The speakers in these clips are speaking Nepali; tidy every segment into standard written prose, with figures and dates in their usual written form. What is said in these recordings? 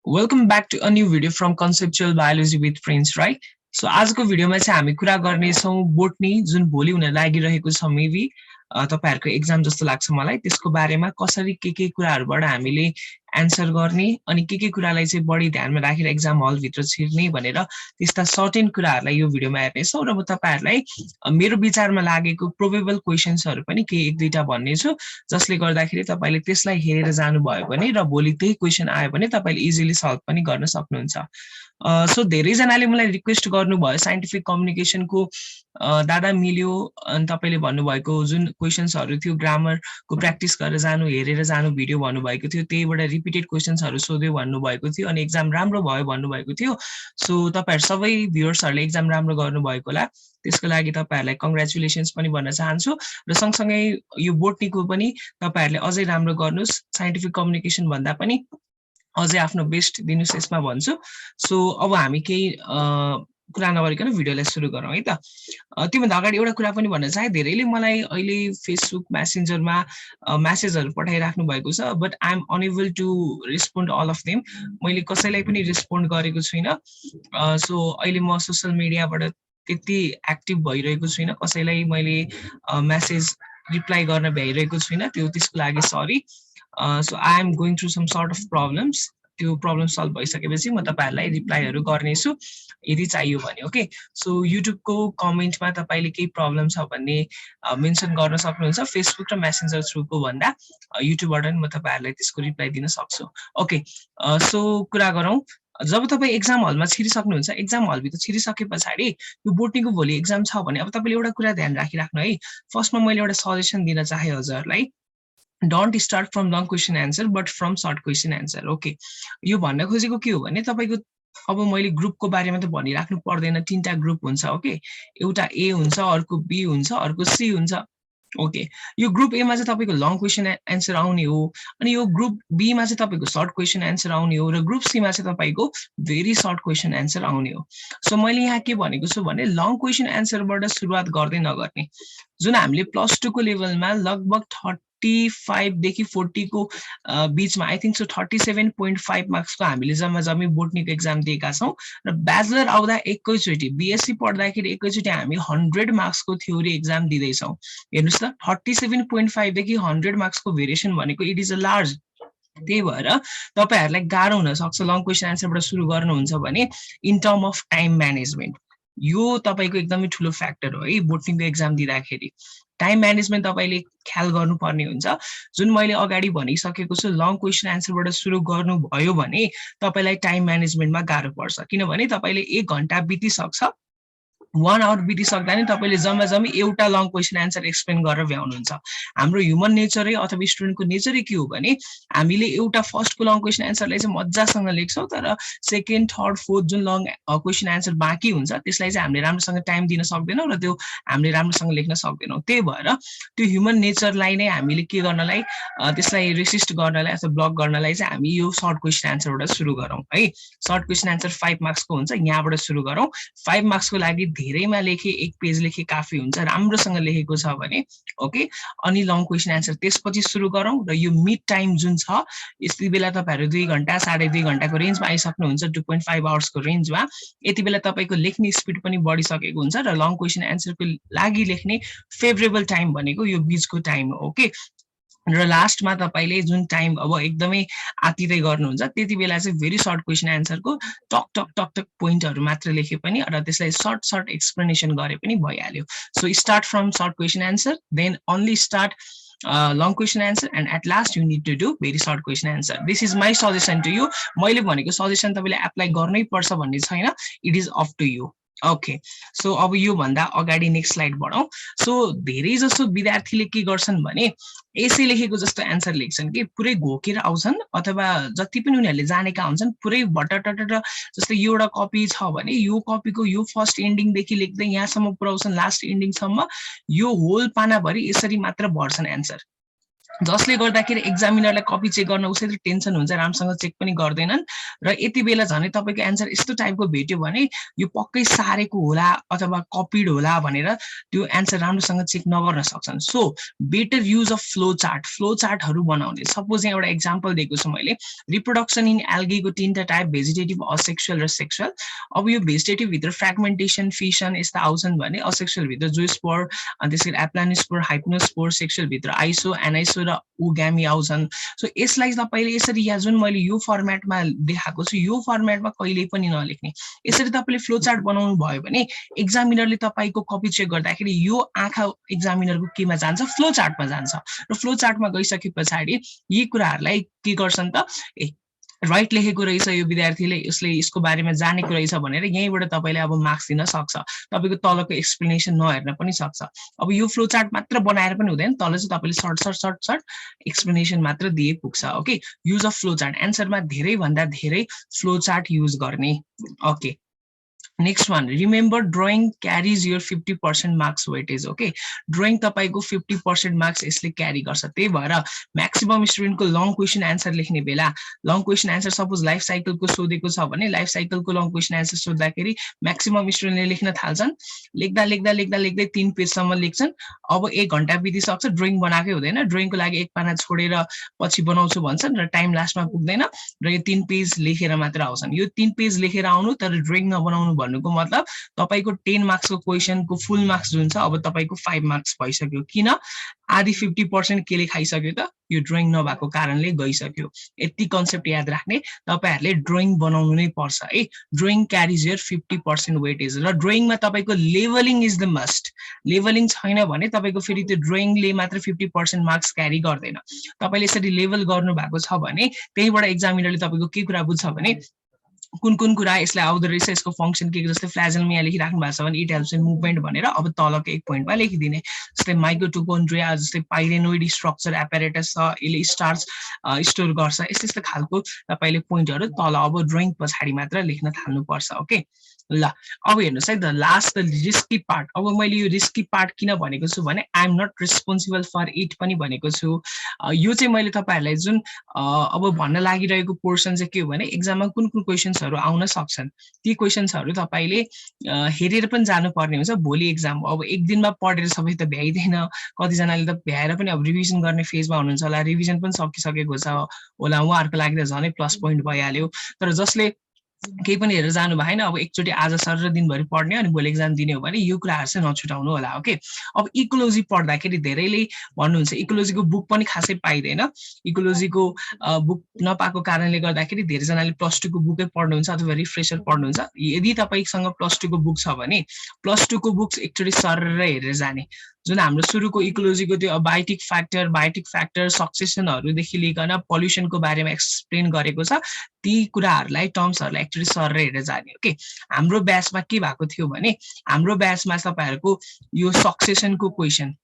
Welcome back to a new video from Conceptual Biology with Friends, right? So आजको भिडियोमा चाहिँ हामी कुरा गर्ने छौं बोटनी जुन भोलि हुन लागिरहेको छ मेबी तपाईहरुको एक्जाम जस्तो लाग्छ मलाई त्यसको बारेमा कसरी के कुराहरुबाट हामीले एन्सर गर्ने अनि के कुरालाई चाहिँ बढी ध्यानमा राखेर एक्जाम हल भित्र छिर्ने भनेर त्यस्ता सर्टेन कुराहरुलाई यो भिडियोमा हेर्ने छौं र म तपाईहरुलाई मेरो विचारमा लागेको प्रोबेबल क्वेशन्सहरु पनि के एक दुईटा भन्ने छु जसले गर्दाखेरि तपाईले त्यसलाई हेरेर जानु भयो भने र भोलि त्यही क्वेशन आयो भने तपाईले इजिली सल्भ पनि गर्न सक्नुहुन्छ सो धेरैजनाले मलाई रिक्वेस्ट गर्नुभयो साइन्टिफिक कम्युनिकेसनको दादा मिल्यो अनि तपाईले भन्नुभएको जुन क्वेशन्सहरु थियो ग्रामरको प्र्याक्टिस गरेर जानु हेरेर जानु भिडियो भन्नुभएको थियो त्यहीबाट रिपिटेड क्वेशन्सहरु सोध्यो भन्नुभएको थियो अनि एक्जाम राम्रो भयो भन्नुभएको थियो सो तपाईहरु सबै भ्युअर्सहरुले एक्जाम राम्रो गर्नुभएको होला त्यसको लागि तपाईहरुलाई कंग्रेचुलेसन्स पनि भन्न चाहन्छु र सँगसँगै यो बोटनीको पनि तपाईहरुले अझै राम्रो गर्नुस् साइन्टिफिक कम्युनिकेसन भन्दा पनि अझै आफ्नो बेस्ट दिनुस् यसमा भन्छु सो अब हामी केही कुरा नगरिकन भिडियोलाई सुरु गरौँ है त त्योभन्दा अगाडि एउटा कुरा पनि भन्न चाहे धेरैले मलाई अहिले फेसबुक मेसेन्जरमा मेसेजहरु पठाइराख्नु भएको छ but I am unable to respond all of them मैले कसैलाई पनि रेस्पोन्ड गरेको छुइनँ सो अहिले म सोशल मिडियाबाट त्यति एक्टिभ भइरहेको छुइनँ कसैलाई मैले मेसेज रिप्लाई गर्न भ्याइरहेको छुइनँ त्यसको लागि sorry so I am going through some sort of problems त्यो प्रब्लम सल्भ भइसकेपछि म तपाईहरुलाई रिप्लाईहरु गर्नेछु यदि चाहियो भने ओके सो युट्युबको कमेन्टमा तपाईले केही प्रब्लम छ भन्ने मेन्सन गर्न सक्नुहुन्छ फेसबुक र मेसेन्जर थ्रुको भन्दा युट्युबबाट पनि म तपाईहरुलाई त्यसको रिप्लाई दिन सक्छु ओके सो कुरा गरौँ जब तपाई एक्जाम हलमा छिरिसक्नुहुन्छ एक्जाम हलभित्र छिरिसके पछाडी यो बोटनीको भोलि एक्जाम छ भने अब तपाईले एउटा कुरा ध्यान राखिराख्नु है फर्स्टमा मैले एउटा सजेसन दिन चाहे हजुरलाई don't start from long question answer but from short question answer okay यो भन्न खोजेको के हो भने तपाईको अब मैले ग्रुपको बारेमा त भनिराख्नु पर्दैन तीनटा ग्रुप हुन्छ ओके एउटा ए हुन्छ अर्को बी हुन्छ अर्को सी हुन्छ ओके यो ग्रुप ए मा चाहिँ तपाईको लङ क्वेशन एन्सर आउने हो अनि यो ग्रुप बी मा चाहिँ तपाईको सर्ट क्वेशन एन्सर आउने हो र ग्रुप सी मा चाहिँ तपाईको भेरी सर्ट क्वेशन एन्सर आउने हो सो मैले यहाँ के भनेको छु भने लङ क्वेशन एन्सरबाट सुरुवात गर्दै नगर्ने जुन हामीले प्लस 2 को लेभलमा लगभग 35 देखि 40 को बीचमा आई थिंक सो 37.5 मार्क्स को हामीले जम्मी बोटनीको एक्जाम दिएका छौं र ब्याचलर आउँदा एकैचोटी बीएससी पढ्दाखेरि एकैचोटी हामी 100 मार्क्स को थ्योरी एक्जाम दिदै छौं हेर्नुस् त 37.5 देखि 100 मार्क्स को भेरिएसन भनेको इट इज अ लार्ज त्यही भएर तपाईहरुलाई गाह्रो हुन सक्छ लङ क्वेशन एन्सरबाट सुरु गर्नुहुन्छ भने in term of time management यो तपाईको एकदमै ठूलो फ्याक्टर हो है बोटनीको एक्जाम दिँदाखेरि टाइम म्यानेजमेन्ट तपाईले ख्याल गर्नुपर्ने हुन्छ जुन मैले अगाडि भनिसकेको छु लङ क्वेशन एन्सरबाट सुरु गर्नु भयो भने तपाईलाई टाइम म्यानेजमेन्टमा गाह्रो पर्छ किनभने तपाईले 1 घण्टा बितिसक्छ 1 आवर बितिसक्दा नि तपाईले जम्मी एउटा लङ क्वेशन एन्सर एक्सप्लेन गरेर भ्याउनुहुन्छ हाम्रो ह्युमन नेचरै अथवा स्टुडेन्टको नेचरै के हो भने हामीले एउटा फर्स्टको लङ क्वेशन एन्सरलाई चाहिँ मज्जासँग लेख्छौं तर सेकेन्ड थर्ड फोर्थ जुन लङ क्वेशन एन्सर बाँकी हुन्छ त्यसलाई चाहिँ हामीले राम्रोसँग टाइम दिन सक्दैनौं र त्यो हामीले राम्रोसँग लेख्न सक्दैनौं त्यही भएर त्यो ह्युमन नेचरलाई नै हामीले के गर्नलाई त्यसलाई रेसिस्ट गर्नलाई अथवा ब्लक गर्नलाई चाहिँ हामी यो सर्ट क्वेशन एन्सरबाट सुरु गरौँ है सर्ट क्वेशन एन्सर 5 मार्क्स को हुन्छ यहाँबाट सुरु गरौँ 5 मार्क्स को लागि धेरैमा लेखे एक पेज लेखे काफी हुन्छ राम्रोसँग लेखेको छ भने ओके अनि लङ क्वेशन एन्सर त्यसपछि सुरु गरौँ र यो मिड टाइम जुन छ यति बेला तपाईहरु 2 घण्टा 2.5 घण्टाको रेन्जमा आइसक्नुहुन्छ 2.5 आवर्स को रेन्जमा यति बेला तपाईको लेख्ने स्पिड पनि बढिसकेको हुन्छ र लङ क्वेशन एन्सरको लागि लेख्ने फेभरेबल टाइम भनेको यो बीचको टाइम हो ओके र लास्टमा तपाईले जुन टाइम अब एकदमै आतिदै गर्नुहुन्छ त्यति बेला चाहिँ भेरी सर्ट क्वेशन एन्सरको टक टक टक टक पोइन्टहरु मात्र लेखे पनि र त्यसलाई सर्ट एक्सप्लेनेसन गरे पनि भइहाल्यो so start from short question answer then only start long question answer and at last you need to do very short question answer this is my suggestion to you मैले भनेको सजेसन तपाईले एप्लाई गर्नै पर्छ भन्ने छैन it is up to you okay so अब यो भन्दा अगाडि नेक्स्ट स्लाइड बढौं सो धेरै जसो विद्यार्थीले के गर्छन् भने एसे लेखेको जस्तो एन्सर लेख्छन् कि पुरै घोकेर आउँछन् अथवा जति पनि उनीहरुले जानेका हुन्छन् पुरै भटटट जस्तो एउटा कपी छ भने यो कपीको यो फर्स्ट एन्डिङ देखि लेख्दै यहाँसम्म पुर्याउँछन् लास्ट एन्डिङ सम्म यो होल पाना भरि यसरी मात्र भर्छन् एन्सर जसले गर्दाखेरि एक्जामिनरलाई कपी चेक गर्न उसै टेन्सन हुन्छ, राम्रोसँग चेक पनि गर्दैनन् र यति बेला झनै तपाईको एन्सर यस्तो टाइपको भेट्यो भने यो पक्कै सारेको होला अथवा कपिड होला भनेर त्यो एन्सर राम्रोसँग चेक नगर्न सक्छन्। So better use of flow चार्टहरू बनाउने। सपोज यहाँ एउटा एक्जाम्पल दिएको छु मैले, रिप्रोडक्सन इन एल्गीको 3टा टाइप, भेजिटेटिभ, असेक्सुअल र सेक्सुअल। अब यो भेजिटेटिभ भित्र फ्र्यागमेन्टेसन, फिसन यस्ता आउँछन् भने असेक्सुअल भित्र जुस्पोर, अनि त्यसरी एप्लानोस्पोर, हाइप्नोस्पोर, सेक्सुअल भित्र आइसो, एनाइसो र उगामी आउँछन्। सो यसलाई तपाईले यसरी या जुन मैले यो फर्मेटमा देखाएको छु यो फर्मेटमा कहिल्यै पनि नलेख्ने। यसरी तपाईले फ्लो चार्ट बनाउनु भयो भने एक्जामिनरले तपाईको कपी चेक गर्दाखेरि यो आँखा एक्जामिनरको केमा जान्छ, फ्लो चार्टमा जान्छ र फ्लो चार्टमा गइसके पछाडि यी कुराहरूलाई के गर्छन् त, राइट लेखेको रहेछ यो विद्यार्थीले, यसले यसको बारेमा जानेको रहेछ भनेर यहीँबाट तपाईले अब मार्क्स दिन सक्छ। तपाईको तलको एक्सप्लेनेसन नहेर्न पनि सक्छ। अब यो फ्लो चार्ट मात्र बनाएर पनि हुँदैन, तल चाहिँ तपाईले सर्ट एक्सप्लेनेसन मात्र दिए पुग्छ। Okay, use of flow chart, एन्सरमा धेरै भन्दा धेरै फ्लो चार्ट युज गर्ने। Okay, next one, remember drawing carries your 50% marks weightage. Okay, drawing तपाईको 50% मार्क्स यसले क्यारी गर्छ। त्यही भएर म्याक्सिमम स्टुडेन्टको लङ क्वेसन एन्सर लेख्ने बेला, long question answer suppose life साइकलको सोधेको छ भने लाइफ साइकलको लङ क्वेसन एन्सर सोद्धाखेरि म्याक्सिमम स्टुडेन्टले लेख्न थाल्छन्, लेख्दै 3 पेजसम्म लेख्छन्। अब 1 घण्टा बितिसक्छ, ड्रइङ बनाएकै हुँदैन, ड्रइङको लागि 1 पाना छोडेर पछि बनाउँछु भन्छन् र टाइम लास्टमा पुग्दैन र यो 3 पेज लेखेर मात्र आउँछन्। यो 3 पेज लेखेर आउनु तर ड्रइङ नबनाउनु भन्नुको मतलब तपाईको 10 मार्क्सको क्वेसनको फुल मार्क्स जुन छ अब तपाईको 5 मार्क्स भइसक्यो। किन? आधी 50% केले खाइसक्यो त, यो ड्रइङ नभएको कारणले गइसक्यो। यति कन्सेप्ट याद राख्ने, तपाईहरुले ड्रइङ बनाउनु नै पर्छ है। ड्रइङ क्यारिज योर 50% वेटेज र ड्रइङमा तपाईको levelling is the must. Levelling छैन भने तपाईको फेरि त्यो ड्रइङले मात्र 50% मार्क्स क्यारी गर्दैन। तपाईले यसरी लेभल गर्नु भएको छ भने त्यहीबाट एक्जामिनरले तपाईको के कुरा बुझ्छ भने कुन कुरा यसलाई आउँदो रहेछ, यसको फंक्सन के, जस्तै फ्ल्याजलमा यहाँ लेखिराख्नु भएको छ भने इट हेल्प्स इन मुभमेन्ट भनेर अब तलको 1 पोइन्टमा लेखिदिने। जस्तै माइटोकोन्ड्रिया, जस्तै पाइरेनोइड स्ट्रक्चर एपेरेटस छ, यसले स्टार्च स्टोर गर्छ, यस्तो खालको तपाईले पोइन्टहरु तल अब ड्रइङ पछाडी मात्र लेख्न थाल्नु पर्छ। ओके, ल अब हेर्नुस् है, the last the risky part. अब मैले यो रिस्की पार्ट किन भनेको छु भने I am not responsible for it पनि भनेको छु। यो चाहिँ मैले तपाईहरुलाई जुन अब भन्न लागिरहेको पोर्सन चाहिँ के हो भने एक्जाममा कुन क्वेशन्सहरु आउन सक्छन्, ती क्वेशन्सहरु तपाईले हेरेर पनि जानुपर्ने हुन्छ। भोलि एक्जाम अब एक दिनमा पढेर सबै त भ्याइदैन, कतिजनाले त भ्याएर पनि अब रिभिजन गर्ने फेजमा हुनुहुन्छ होला, रिभिजन पनि सकिसकेको छ होला, उहाँहरुको लागि त झनै प्लस पोइन्ट भइहाल्यो। तर जसले केही पनि हेरेर जानु भएन, अब एकचोटी आज सर दिनभरि पढ्ने अनि भोलि एक्जाम दिने हो भने यो कुराहरु चाहिँ नछुटाउनु होला। ओके, अब इकोलोजी पढ्दाखेरि धेरैले भन्नुहुन्छ इकोलोजीको बुक पनि खासै पाइदैन। इकोलोजीको बुक नपाएको कारणले गर्दाखेरि धेरैजनाले प्लस 2 को बुकै पढ्नुहुन्छ अथवा रिफ्रेसर पढ्नुहुन्छ। यदि तपाईसँग प्लस 2 को बुक छ भने प्लस 2 को बुक्स एकचोटी सर हेरेर जाने। जुन हाम्रो सुरुको इकोलोजीको त्यो बायोटिक फ्याक्टर सक्सेसनहरुदेखि लिएर पोल्युसनको बारेमा एक्सप्लेन गरेको छ, ती कुराहरुलाई टर्म्सहरुलाई एक्चुअली सर हेरेर जाने। ओके, हाम्रो ब्याचमा के भएको थियो भने हाम्रो ब्याचमा तपाईहरुको यो सक्सेसनको क्वेशन,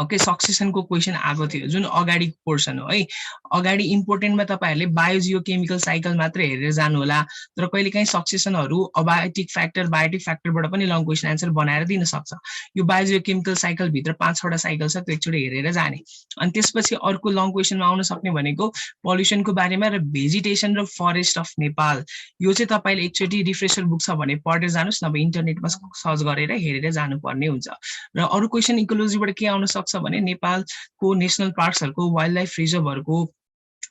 ओके, सक्सेसनको क्वेशन आएको थियो जुन अगाडि पोर्सन हो है। अगाडि इम्पोर्टेन्टमा तपाईहरुले बायोजियोकेमिकल साइकल मात्र हेरेर जानु होला, तर कहिलेकाहीँ सक्सेसनहरु बायोटिक फ्याक्टरबाट पनि लङ क्वेशन आन्सर बनाएर दिन सक्छ। यो बायोजियोकेमिकल साइकल भित्र 5-6 वटा साइकल छ, त्यो एकचोटी हेरेर जाने। अनि त्यसपछि अर्को लङ क्वेशनमा आउन सक्ने भनेको पोल्युसनको बारेमा र भेजिटेसन र फरेस्ट अफ नेपाल। यो चाहिँ तपाईले एकचोटी रिफ्रेसर बुक छ भने पढेर जानुस्, नभए इन्टरनेटमा सर्च गरेर हेरेर जानुपर्ने हुन्छ। र अरु क्वेशन इकोलोजीबाट के आउन सक्छ भने नेपालको नेशनल पार्क्सहरुको, वाइल्ड लाइफ रिजर्भहरुको,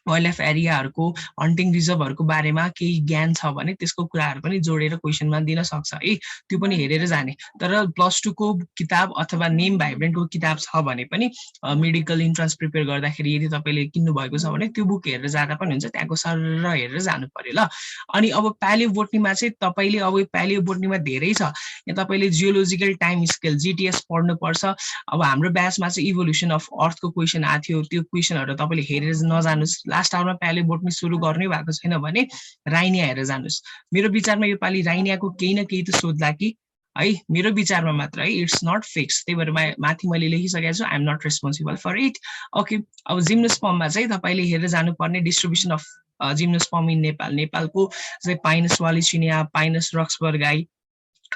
वाइल्ड लाइफ एरियाहरुको, हन्टिङ रिजर्भहरुको बारेमा केही ज्ञान छ भने त्यसको कुराहरु पनि जोडेर क्वेशनमा दिन सक्छ है, त्यो पनि हेरेर जाने। तर प्लस 2 को किताब अथवा नेम भाइब्रेन्टको किताब छ भने पनि मेडिकल इन्ट्रान्स प्रिपेयर गर्दाखेरि यदि तपाईले किन्नु भएको छ भने त्यो बुक हेरेर जाँदा पनि हुन्छ, त्यहाँको सर हेरेर जानु पर्यो ल। अनि अब प्यालियो बोटनीमा चाहिँ तपाईले अब प्यालियो बोटनीमा धेरै छ, यहाँ तपाईले जियोलोजिकल टाइम स्केल जीटीएस पढ्नु पर्छ। अब हाम्रो ब्याचमा चाहिँ इभोल्युसन अफ अर्थको क्वेशन आथ्यो, त्यो क्वेशनहरु तपाईले हेरेर नजानुस्। लास्ट आवरमा प्यालियो बोटनी सुरु गर्नै भएको छैन भने राइनिया हेरेर जानुस्। मेरो विचारमा यो पाली राइनियाको केही न केही त सोध्ला कि है, मेरो विचारमा मात्र है, इट्स नट फिक्स। त्यही भएर माथि मैले लेखिसकेको छु, I am not responsible for it. Okay, अब जिम्नोस्पर्ममा चाहिँ तपाईले हेरेर जानुपर्ने distribution of gymnosperm in Nepal. नेपालको चाहिँ पाइनस वालिचिनिया, पाइनस रक्सबर्गाई,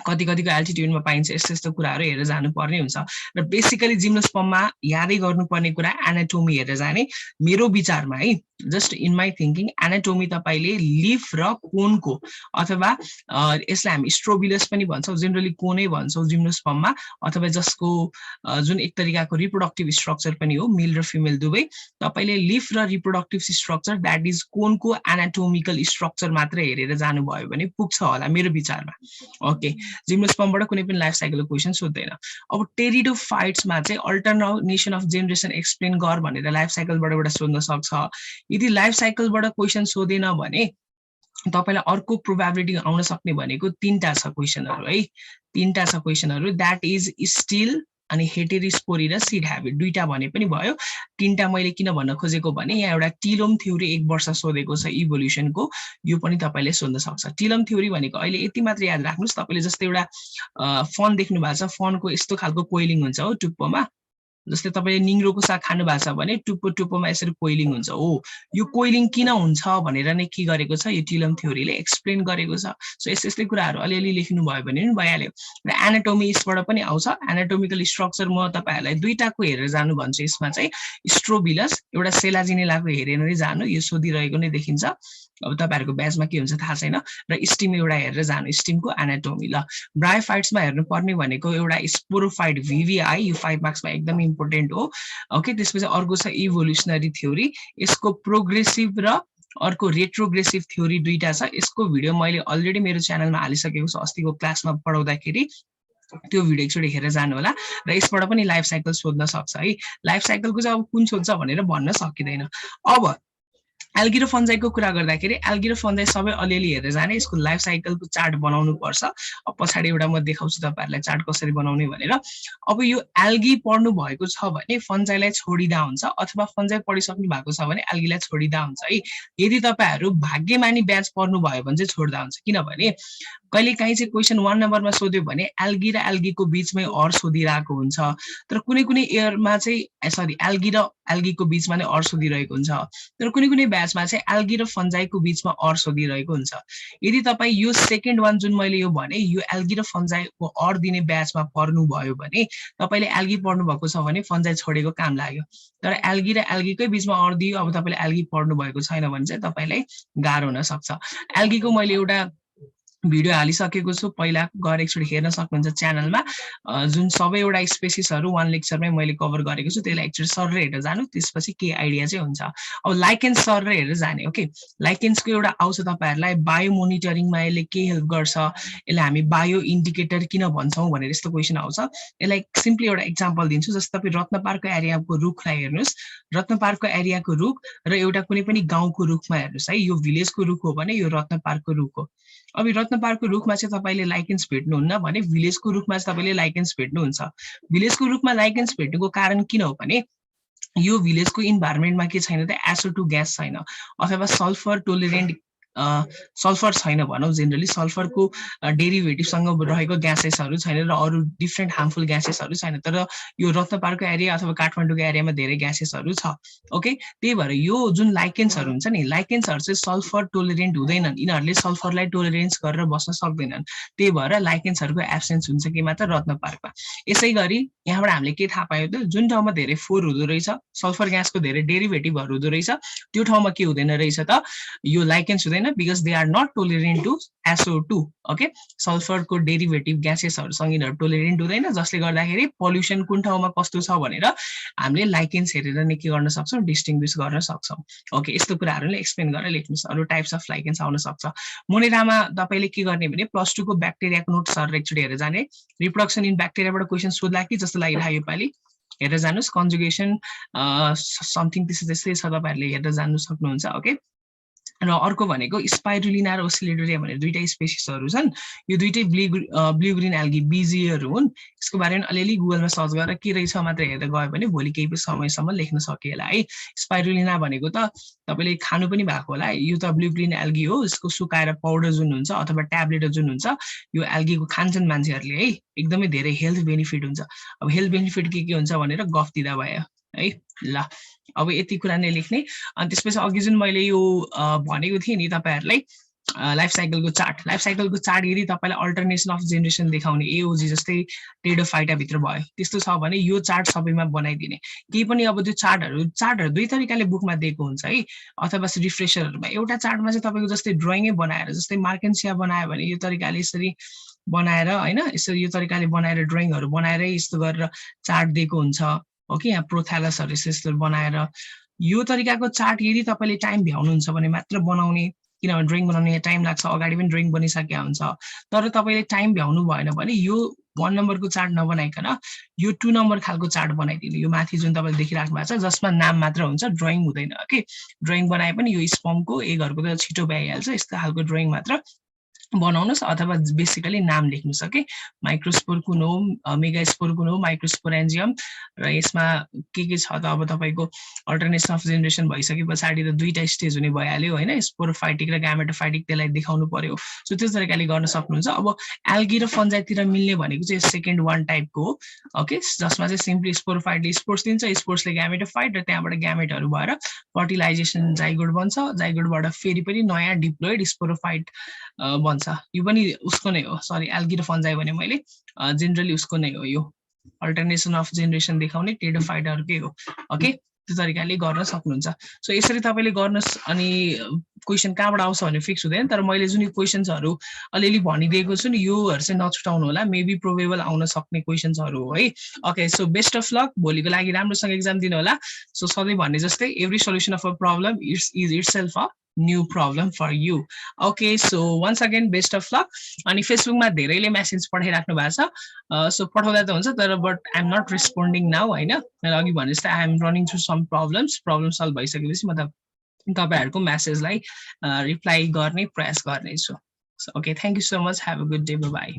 कतिको एल्टिट्युडमा पाइन्छ यस्तो यस्तो कुराहरू हेरेर जानुपर्ने हुन्छ र बेसिकली जिम्नोस्पर्ममा यादै गर्नुपर्ने कुरा एनाटोमी हेरेर जाने मेरो विचारमा है just in my thinking anatomy तपाईँले लिफ र कोनको अथवा यसलाई हामी स्ट्रोबिलस पनि भन्छौँ जेनरली कोनै भन्छौँ जिम्नोस्पर्ममा अथवा जसको जुन एक तरिकाको रिप्रोडक्टिभ स्ट्रक्चर पनि हो मेल र फिमेल दुवै तपाईँले लिफ र रिप्रोडक्टिभ स्ट्रक्चर द्याट इज कोनको एनाटोमिकल स्ट्रक्चर मात्र हेरेर जानुभयो भने पुग्छ होला मेरो विचारमा ओके जिम्नोस्पर्मबाट कुनै पनि लाइफ साइकलको क्वेसन सोध्दैन अब टेरिडोफाइट्समा चाहिँ अल्टरनेसन अफ जेनेरेसन एक्सप्लेन गर भनेर लाइफ साइकलबाट एउटा सोध्न सक्छ यदि लाइफ साइकलबाट क्वेसन सोधेन भने तपाईलाई अर्को प्रोबेबिलिटी आउन सक्ने भनेको तीनटा छ क्वेसनहरु है तीनटा छ क्वेसनहरु दैट इज स्टिल अनि हेटेरोस्पोरी र सीड ह्याबिट दुईटा भने पनि भयो तीनटा मैले किन भन्न खोजेको भने यहाँ एउटा टिलोम थ्योरी 1 वर्ष सोधेको छ इभोल्युसनको यो पनि तपाईले सोध्न सक्छ टिलोम थ्योरी भनेको अहिले यति मात्र याद राख्नुस् तपाईले जस्तै एउटा फन देख्नु भएको छ फनको यस्तो खालको कोइलिङ हुन्छ हो टुप्पोमा जस्तै तपाईले निङ्ग्रोको साग खानु भएको छ भने टुप्पो टुप्पोमा यसरी कोइलिङ हुन्छ हो यो कोइलिङ किन हुन्छ भनेर नै के गरेको छ यो टिलोम थ्योरीले एक्सप्लेन गरेको छ सो यस्तै कुराहरु अलिअलि लेख्नु भयो भने पनि भइहाल्यो र एनाटोमी यसबाट पनि आउँछ एनाटोमिकल स्ट्रक्चर म तपाईहरुलाई दुईटाको हेरेर जानु भन्छु यसमा चाहिँ स्ट्रोबिलस एउटा सेलाजिनेलाको हेरेर नै जानु यो सोधिरहेको नै देखिन्छ अब तपाईहरुको ब्याचमा के हुन्छ थाहा छैन र स्टिम एउटा हेरेर जानु स्टिमको एनाटोमी ल ब्रायोफाइट्समा हेर्नु पर्ने भनेको एउटा स्पोरोफाइट भिभिआई यो 5 मार्क्समा एकदम इम्पोर्टेन्ट हो ओके त्यसपछि अर्को छ इभोल्युसनरी थ्योरी यसको प्रोग्रेसिभ र अर्को रेट्रोग्रेसिभ थ्योरी दुईटा छ यसको भिडियो मैले अलरेडी मेरो च्यानलमा हालिसकेको छु अस्तिको क्लासमा पढाउँदाखेरि त्यो भिडियो एकचोटि हेरेर जानु होला र यसबाट पनि लाइफ साइकल सोध्न सक्छ है लाइफ साइकलको चाहिँ अब कुन सोध्छ भनेर भन्न सकिदैन अब एल्गी र फन्जाइको कुरा गर्दाखेरि एल्गी र फन्जाइ सबै अलिअलि हेरेर जाने यसको लाइफ साइकलको चार्ट बनाउनु पर्छ अब पछाडी एउटा म देखाउँछु तपाईहरुलाई चार्ट कसरी बनाउने भनेर अब यो एल्गी पढ्नु भएको छ भने फन्जाइलाई छोडिदा हुन्छ अथवा फन्जाइ पढिसक्नु भएको छ भने एल्गीलाई छोडिदा हुन्छ है यदि तपाईहरु भाग्यमानी ब्याच पढ्नु भयो भने चाहिँ छोड्दा हुन्छ किनभने कहिले काहीँ चाहिँ क्वेशन 1 नम्बरमा सोध्यो भने एल्गी र एल्गीको बीचमै अर सोधिरहेको हुन्छ तर कुनै कुनै इयरमा चाहिँ सरी एल्गी र एल्गीको बीचमा नै अर सोधिरहेको हुन्छ तर कुनै कुनै ब्याचमा चाहिँ एल्गी र फन्जाइको बीचमा अर सोधिरहेको हुन्छ यदि तपाई यो सेकेन्ड वान जुन मैले यो भने यो एल्गी र फन्जाइको अर दिने ब्याचमा पढ्नु भयो भने तपाईले एल्गी पढ्नु भएको छ भने फन्जाइ छोडेको काम लाग्यो तर एल्गी र एल्गीकै बीचमा अर दियो अब तपाईले एल्गी पढ्नु भएको छैन भने चाहिँ तपाईलाई गाह्रो हुन सक्छ एल्गीको मैले एउटा भिडियो हालिसकेको छु पहिला गएर एकचोटि हेर्न सक्नुहुन्छ च्यानलमा जुन सबैवटा स्पेसिसहरु 1 लेक्चरमै मैले कभर गरेको छु त्यसलाई एकचोटि सर हेरेर जानु त्यसपछि के आइडिया चाहिँ हुन्छ अब लाइकेन्स सर हेरेर जाने ओके लाइकेन्सको एउटा आउँछ तपाईहरुलाई बायो मोनिटरिङमा यसले के हेल्प गर्छ यसलाई हामी बायो इन्डिकेटर किन भन्छौं भनेर यस्तो क्वेशन आउँछ यसलाई सिम्पली एउटा एक्जाम्पल दिन्छु जस्तै तपाई रत्नपारको एरियाको रुखलाई हेर्नुस् रत्नपारको एरियाको रुख र एउटा कुनै पनि गाउँको रुखमा हेर्नुस् है यो भिलेजको रुख हो भने यो रत्नपारको रुख हो अब रत्नपारको रुखमा चाहिँ तपाईले लाइकेन्स भेट्नुहुन्न भने भिलेजको रुखमा चाहिँ तपाईले लाइकेन्स भेट्नुहुन्छ भिलेजको रुखमा लाइकेन्स भेट्नुको कारण किन हो भने यो भिलेजको इन्भाइरोमेन्टमा के छैन त SO2 ग्यास छैन अथवा सल्फर टोलरेन्ट सल्फर छैन भनौं जेनरली सल्फरको डेरिभेटिभसँग रहेको ग्यासेसहरु छैन र अरु डिफरेन्ट हार्मफुल ग्यासेसहरु छैन तर यो रत्नपारको एरिया अथवा काठमाडौँको एरियामा धेरै ग्यासेसहरु छ ओके त्यही भएर यो जुन लाइकेन्सहरु हुन्छ नि लाइकेन्सहरु चाहिँ सल्फर टोलरेन्ट हुँदैनन् यिनीहरुले सल्फरलाई टोलरेन्स गरेर बस्न सक्दैनन् त्यही भएर लाइकेन्सहरुको एब्सेन्स हुन्छ के मात्र रत्नपारमा यसैगरी यहाँबाट हामीले के थाहा पायौ त जुन ठाउँमा धेरै फोर हुँदो रहेछ सल्फर ग्यासको धेरै डेरिभेटिभहरु हुँदो रहेछ त्यो ठाउँमा के हुँदैन रहेछ त यो लाइकेन्स हुँदैन because they are not tolerant to SO2 okay sulphur को डेरिभेटिभ ग्यासेसहरुसँग यिनीहरु टोलरेन्ट हुँदैन जसले गर्दाखेरि पोल्युसन कुन ठाउँमा कस्तो छ भनेर हामीले लाइकेन्स हेरेर नै के गर्न सक्छौं डिस्टिंग्विश गर्न सक्छौं ओके यस्तो कुराहरुले एक्सप्लेन गरेर लेख्नुस् अरु टाइप्स अफ लाइकेन्स आउन सक्छ मोनेरामा तपाईले के गर्ने भने +2 को ब्याक्टेरियाको नोट्स हरु एकचोटी हेरेर जाने रिप्रोडक्सन इन ब्याक्टेरियाबाट क्वेशन सोध्ला कि जस्तो लागिरह्यो योपाली हेरेर जानुस् कन्जुगेसन समथिङ त्यस्तै छ तपाईहरुले हेरेर जान्न सक्नुहुन्छ ओके र अर्को भनेको स्पाइरुलिना र ओसिलेटोरिया भनेर दुईटा स्पेसिसहरु छन् यो दुईटै ब्लू ग्रीन एल्गी बीजीहरु हुन् यसको बारेमा अलिअलि गुगलमा सर्च गरेर के रहेछ मात्र हेर्दै गयो भने भोलि केही समयसम्म लेख्न सकिएला है स्पाइरुलिना भनेको त तपाईले खानु पनि भएको होला यो त ब्लू ग्रीन एल्गी हो यसको सुकाएर पाउडर जुन हुन्छ अथवा ट्याब्लेट जुन हुन्छ यो एल्गीको खान्छन् मान्छेहरुले है एकदमै धेरै हेल्थ बेनिफिट हुन्छ अब हेल्थ बेनिफिट के हुन्छ भनेर गफ दिदा भयो है ल अब यति कुरा नै लेख्ने अनि त्यसपछि अघि जुन मैले यो भनेको थिए नि तपाईहरुलाई लाइफ साइकलको चार्ट यदि तपाईँलाई अल्टरनेसन अफ जेनेरेसन देखाउने एओजी जस्तै टेडोफाइटाभित्र भयो त्यस्तो छ भने यो चार्ट सबैमा बनाइदिने। केही पनि अब त्यो चार्टहरू दुई तरिकाले बुकमा दिएको हुन्छ है, अथवा रिफ्रेसरहरूमा। एउटा चार्टमा चाहिँ तपाईँको जस्तै ड्रइङै बनाएर, जस्तै मार्केन्सिया बनायो भने यो तरिकाले यसरी बनाएर होइन, यसरी यो तरिकाले बनाएर ड्रइङहरू बनाएरै यस्तो गरेर चार्ट दिएको हुन्छ हो कि। यहाँ प्रोथ्यालसहरू यस्तो बनाएर यो तरिकाको चार्ट यदि तपाईँले टाइम भ्याउनुहुन्छ भने मात्र बनाउने, किनभने ड्रइङ बनाउने टाइम लाग्छ, अगाडि पनि ड्रइङ बनिसकेको हुन्छ। तर तपाईँले टाइम भ्याउनु भएन भने यो 1 नम्बरको चार्ट नबनाइकन यो 2 नम्बर खालको चार्ट बनाइदिनु। यो माथि जुन तपाईँले देखिराख्नु भएको छ जसमा नाम मात्र हुन्छ, ड्रइङ हुँदैन के। ड्रइङ बनाए पनि यो स्पमको एघरको त छिटो भइहाल्छ, यस्तो खालको ड्रइङ मात्र बनाउनुहोस्, अथवा बेसिकली नाम लेख्नुहोस् के। माइक्रोस्पोर कुन हो, मेगास्पोर कुन हो, माइक्रोस्पोरेन्जियम, र यसमा के छ त अब तपाईँको अल्टरनेसन अफ जेनेरेसन भइसके पछाडि त दुईटा स्टेज हुने भइहाल्यो होइन, स्पोरोफाइटिक र ग्यामेटोफाइटिक, त्यसलाई देखाउनु पर्यो। सो त्यो तरिकाले गर्न सक्नुहुन्छ। अब एल्गी र फन्जाइतिर मिल्ने भनेको चाहिँ सेकेन्ड वान टाइपको हो ओके, जसमा चाहिँ सिम्पली स्पोरोफाइटले स्पोर्स दिन्छ, स्पोर्सले ग्यामेटोफाइट, र त्यहाँबाट ग्यामेटहरू भएर फर्टिलाइजेसन जाइगोट बन्छ, जाइगोटबाट फेरि पनि नयाँ डिप्लोइड स्पोरोफाइट बन्छ। यो पनि उसको नै हो, सरी एल्गी र फन्जाई भने मैले, जेनरली उसको नै हो यो अल्टरनेसन अफ जेनेरेसन देखाउने टेडोफाइटहरूकै हो ओके। त्यो तरिकाले गर्न सक्नुहुन्छ। सो यसरी तपाईँले गर्नुहोस्। अनि क्वेसन कहाँबाट आउँछ भने फिक्स हुँदैन, तर मैले जुन क्वेसन्सहरू अलिअलि भनिदिएको छु नि योहरू चाहिँ नछुटाउनु होला, मेबी प्रोबेबल आउन सक्ने क्वेसन्सहरू हो है okay. So best of lock, भोलिको लागि राम्रोसँग एक्जाम दिनु होला। सो सधैँ भन्ने जस्तै every solution of a problem is itself a new problem for you okay. So once again best of luck. अनि फेसबुकमा धेरैले मेसेज पठाइराख्नु भएको छ, सो पठाउँदा त हुन्छ, तर but I am not responding now होइन। मैले अघि भने जस्तै I am running through some problem solve भइसकेपछि म तपाईँहरूको मेसेजलाई रिप्लाई गर्ने प्रयास गर्नेछु। Okay, thank you so much, have a good day, by.